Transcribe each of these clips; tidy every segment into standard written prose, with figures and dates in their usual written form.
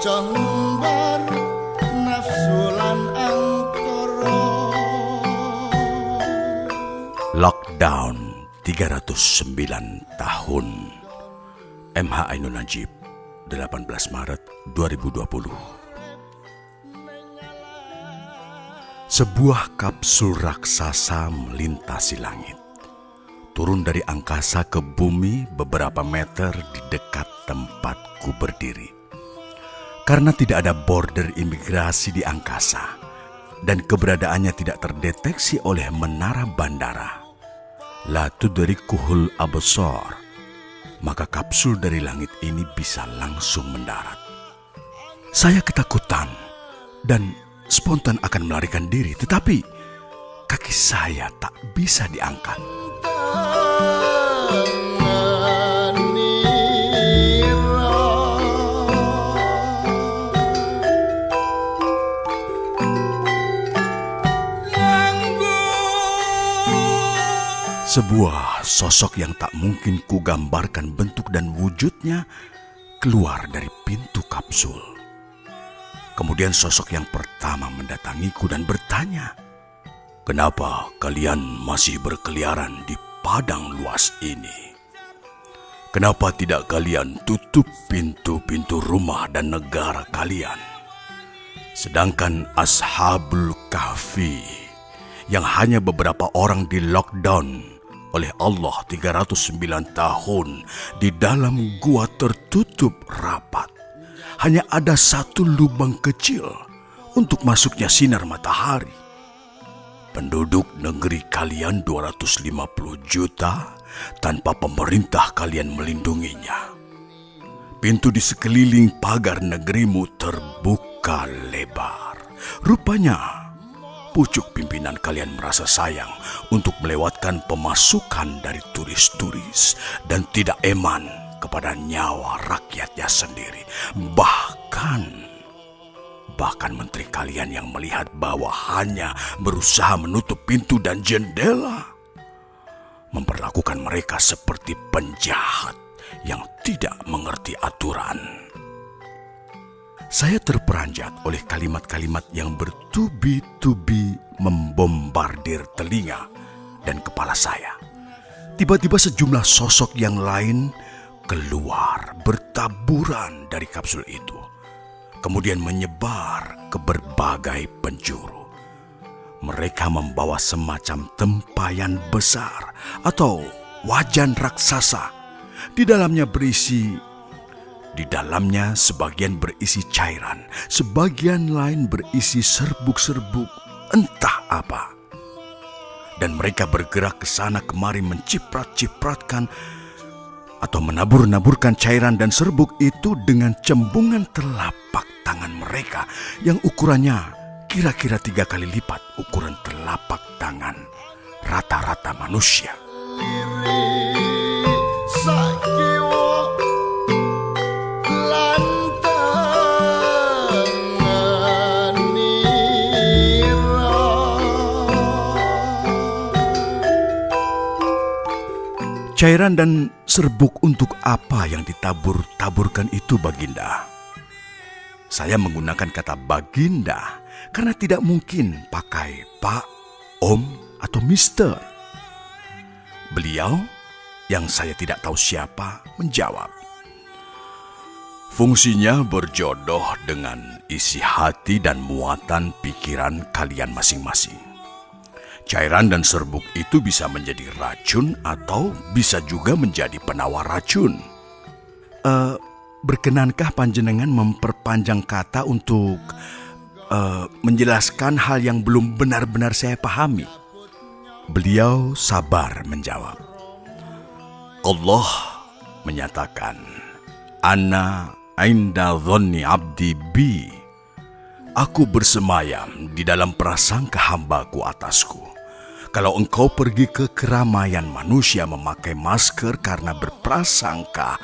condor nafsulan angkara. Lockdown 309 tahun. MH Ainun Najib, 18 Maret 2020. Sebuah kapsul raksasa melintasi langit, turun dari angkasa ke bumi beberapa meter di dekat tempatku berdiri. Karena tidak ada border imigrasi di angkasa dan keberadaannya tidak terdeteksi oleh menara bandara, la tudrikuhul absar, maka kapsul dari langit ini bisa langsung mendarat. Saya ketakutan dan spontan akan melarikan diri, tetapi kaki saya tak bisa diangkat. Sebuah sosok yang tak mungkin kugambarkan bentuk dan wujudnya keluar dari pintu kapsul. Kemudian sosok yang pertama mendatangiku dan bertanya, "Kenapa kalian masih berkeliaran di padang luas ini? Kenapa tidak kalian tutup pintu-pintu rumah dan negara kalian? Sedangkan Ashabul Kahfi yang hanya beberapa orang di lockdown oleh Allah 309 tahun di dalam gua tertutup rapat. Hanya ada satu lubang kecil untuk masuknya sinar matahari. Penduduk negeri kalian 250 juta tanpa pemerintah kalian melindunginya. Pintu di sekeliling pagar negerimu terbuka lebar. Rupanya pucuk pimpinan kalian merasa sayang untuk melewatkan pemasukan dari turis-turis dan tidak eman kepada nyawa rakyatnya sendiri. Bahkan menteri kalian yang melihat bahwa hanya berusaha menutup pintu dan jendela, memperlakukan mereka seperti penjahat yang tidak mengerti aturan. Saya terperanjat oleh kalimat-kalimat yang bertubi-tubi membombardir telinga dan kepala saya. Tiba-tiba sejumlah sosok yang lain keluar bertaburan dari kapsul itu, kemudian menyebar ke berbagai penjuru. Mereka membawa semacam tempayan besar atau wajan raksasa. Di dalamnya sebagian berisi cairan, sebagian lain berisi serbuk-serbuk entah apa. Dan mereka bergerak ke sana kemari menciprat-cipratkan atau menabur-naburkan cairan dan serbuk itu dengan cembungan telapak tangan mereka yang ukurannya kira-kira 3 kali lipat ukuran telapak tangan rata-rata manusia. Cairan dan serbuk untuk apa yang ditabur-taburkan itu, Baginda? Saya menggunakan kata Baginda karena tidak mungkin pakai Pak, Om, atau Mister. Beliau, yang saya tidak tahu siapa, menjawab, "Fungsinya berjodoh dengan isi hati dan muatan pikiran kalian masing-masing. Cairan dan serbuk itu bisa menjadi racun atau bisa juga menjadi penawar racun." Berkenankah panjenengan memperpanjang kata untuk menjelaskan hal yang belum benar-benar saya pahami? Beliau sabar menjawab. Allah menyatakan, "Ana inda dhonni abdi bi." Aku bersemayam di dalam prasangka hambaku atasku. Kalau engkau pergi ke keramaian manusia memakai masker karena berprasangka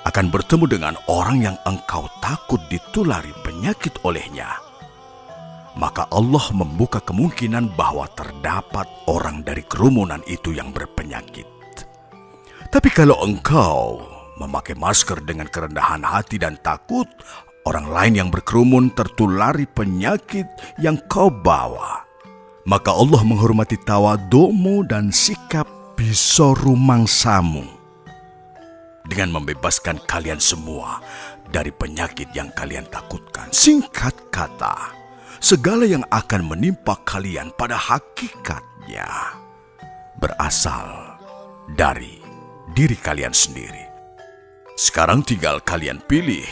akan bertemu dengan orang yang engkau takut ditulari penyakit olehnya, maka Allah membuka kemungkinan bahwa terdapat orang dari kerumunan itu yang berpenyakit. Tapi kalau engkau memakai masker dengan kerendahan hati dan takut orang lain yang berkerumun tertulari penyakit yang kau bawa. Maka Allah menghormati tawadumu dan sikap bisoru mangsamu dengan membebaskan kalian semua dari penyakit yang kalian takutkan. Singkat kata, segala yang akan menimpa kalian pada hakikatnya berasal dari diri kalian sendiri. Sekarang tinggal kalian pilih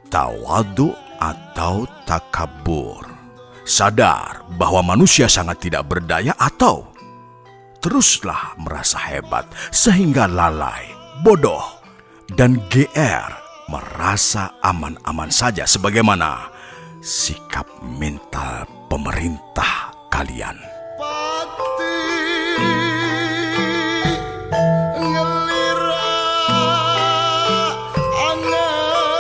tawadu atau takabur. Sadar bahwa manusia sangat tidak berdaya atau teruslah merasa hebat sehingga lalai, bodoh, dan GR merasa aman-aman saja sebagaimana sikap mental pemerintah kalian. Pati ngelira analiri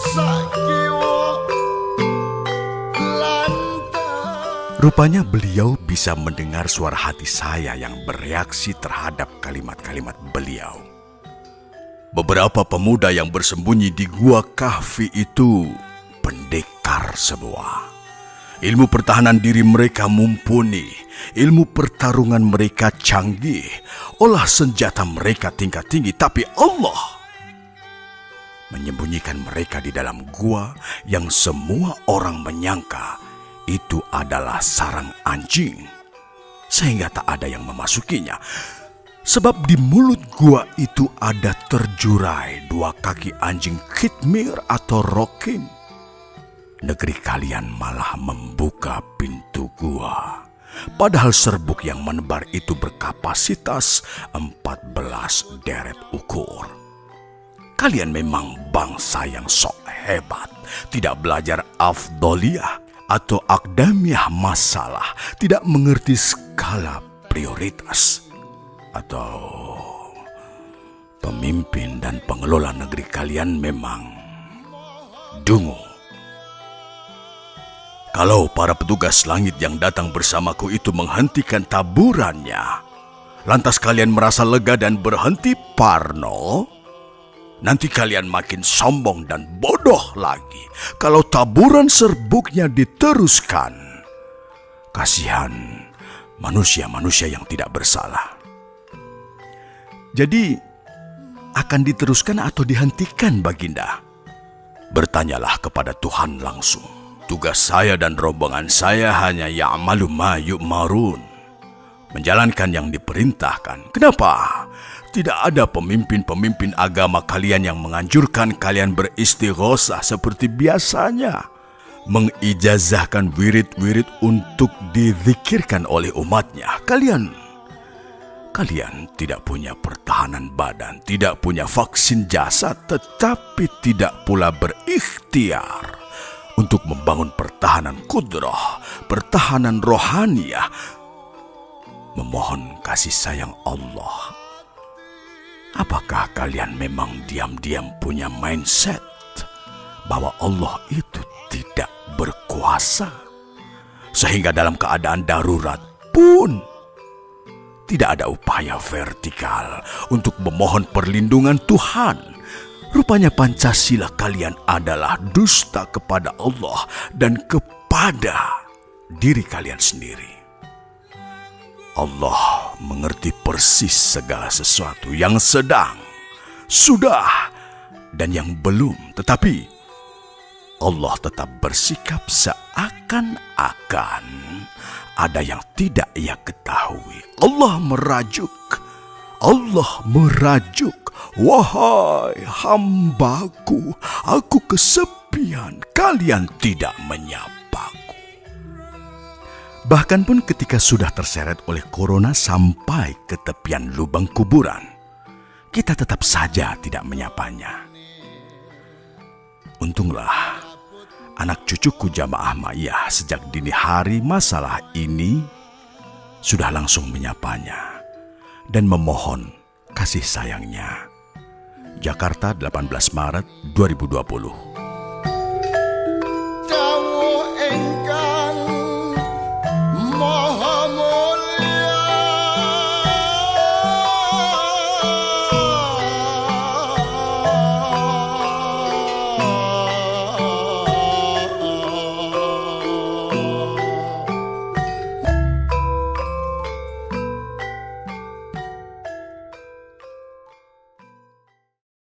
sakiwo lantai. Rupanya beliau bisa mendengar suara hati saya yang bereaksi terhadap kalimat-kalimat beliau. Beberapa pemuda yang bersembunyi di gua kahfi itu pendekar semua. Ilmu pertahanan diri mereka mumpuni, ilmu pertarungan mereka canggih, olah senjata mereka tingkat tinggi, tapi Allah menyembunyikan mereka di dalam gua yang semua orang menyangka itu adalah sarang anjing, sehingga tak ada yang memasukinya. Sebab di mulut gua itu ada terjurai 2 kaki anjing khitmir atau rokin. Negeri kalian malah membuka pintu gua. Padahal serbuk yang menebar itu berkapasitas 14 deret ukur. Kalian memang bangsa yang sok hebat, tidak belajar afdoliyah atau akdamiyah masalah, tidak mengerti skala prioritas. Atau pemimpin dan pengelola negeri kalian memang dungu. Kalau para petugas langit yang datang bersamaku itu menghentikan taburannya, lantas kalian merasa lega dan berhenti parno, nanti kalian makin sombong dan bodoh lagi kalau taburan serbuknya diteruskan. Kasihan manusia-manusia yang tidak bersalah. Jadi, akan diteruskan atau dihentikan, Baginda? Bertanyalah kepada Tuhan langsung. Tugas saya dan rombongan saya hanya ya'malu ma yu'marun, menjalankan yang diperintahkan. Kenapa? Tidak ada pemimpin-pemimpin agama kalian yang menganjurkan kalian beristighosah seperti biasanya, mengijazahkan wirid-wirid untuk dizikirkan oleh umatnya. Kalian tidak punya pertahanan badan, tidak punya vaksin jasad, tetapi tidak pula berikhtiar untuk membangun pertahanan kudrah, pertahanan rohaniyah, memohon kasih sayang Allah. Apakah kalian memang diam-diam punya mindset bahwa Allah itu tidak berkuasa, sehingga dalam keadaan darurat pun tidak ada upaya vertikal untuk memohon perlindungan Tuhan? Rupanya Pancasila kalian adalah dusta kepada Allah dan kepada diri kalian sendiri. Allah mengerti persis segala sesuatu yang sedang, sudah, dan yang belum. Tetapi Allah tetap bersikap seakan-akan ada yang tidak ia ketahui. Allah merajuk, wahai hambaku, aku kesepian, kalian tidak menyapaku. Bahkan pun ketika sudah terseret oleh corona sampai ke tepian lubang kuburan, kita tetap saja tidak menyapanya. Untunglah anak cucuku jamaah ma'iyah sejak dini hari masalah ini sudah langsung menyapanya dan memohon kasih sayangnya. Jakarta, 18 Maret 2020.